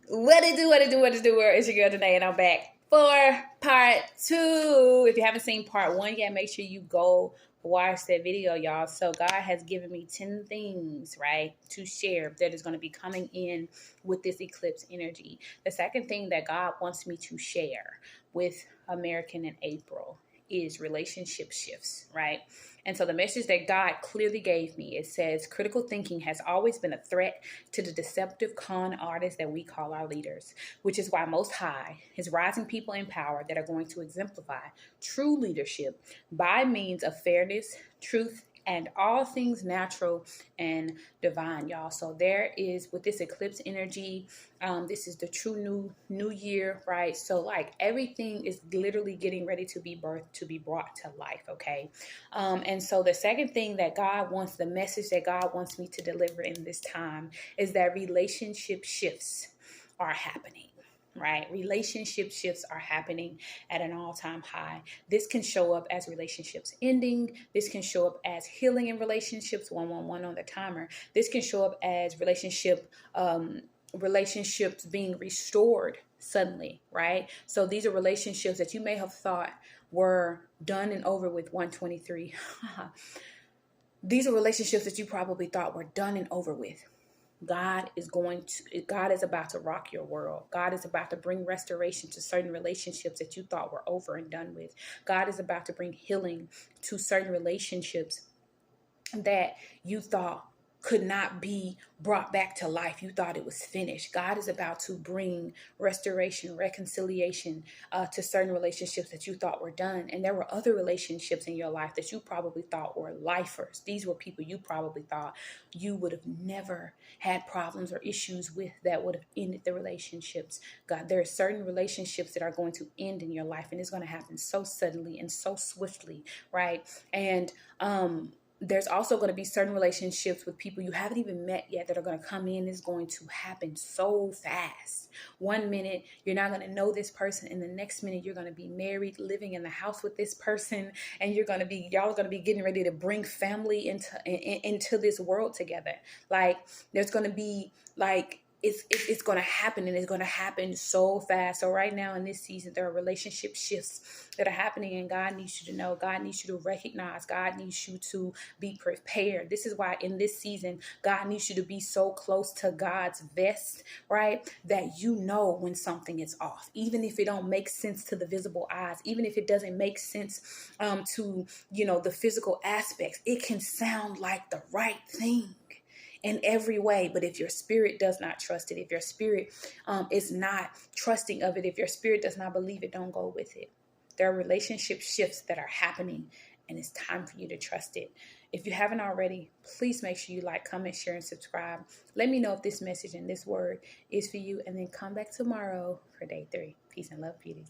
What it do, it's your girl Danet, and I'm back for part 2. If you haven't seen part 1 yet, make sure you go watch that video, y'all. So God has given me 10 things, right, to share that is going to be coming in with this eclipse energy. The second thing that God wants me to share with American in April is relationship shifts, right? And so the message that God clearly gave me, it says critical thinking has always been a threat to the deceptive con artists that we call our leaders, which is why Most High is rising people in power that are going to exemplify true leadership by means of fairness, truth, and all things natural and divine, y'all. So there is, with this eclipse energy, this is the true new year, right? So like everything is literally getting ready to be birthed, to be brought to life, okay? And so the second thing that God wants, the message that God wants me to deliver in this time, is that relationship shifts are happening. Right? Relationship shifts are happening at an all-time high. This can show up as relationships ending. This can show up as healing in relationships, 111 on the timer. This can show up as relationships being restored suddenly, right? So these are relationships that you may have thought were done and over with, 123. These are relationships that you probably thought were done and over with. God is about to rock your world. God is about to bring restoration to certain relationships that you thought were over and done with. God is about to bring healing to certain relationships that you thought could not be brought back to life. You thought it was finished. God is about to bring restoration, reconciliation to certain relationships that you thought were done. And there were other relationships in your life that you probably thought were lifers. These were people you probably thought you would have never had problems or issues with that would have ended the relationships. God, there are certain relationships that are going to end in your life, and it's going to happen so suddenly and so swiftly, right? And there's also going to be certain relationships with people you haven't even met yet that are going to come in. It's going to happen so fast. 1 minute, you're not going to know this person. And the next minute, you're going to be married, living in the house with this person. And y'all are going to be getting ready to bring family into this world together. Like, there's going to be like, it's going to happen, and it's going to happen so fast. So right now in this season, there are relationship shifts that are happening, and God needs you to know, God needs you to recognize, God needs you to be prepared. This is why in this season, God needs you to be so close to God's vest, right? That you know when something is off, even if it don't make sense to the visible eyes, even if it doesn't make sense to, the physical aspects. It can sound like the right thing in every way. But if your spirit does not trust it, if your spirit is not trusting of it, if your spirit does not believe it, don't go with it. There are relationship shifts that are happening, and it's time for you to trust it. If you haven't already, please make sure you like, comment, share, and subscribe. Let me know if this message and this word is for you, and then come back tomorrow for day 3. Peace and love, beauties.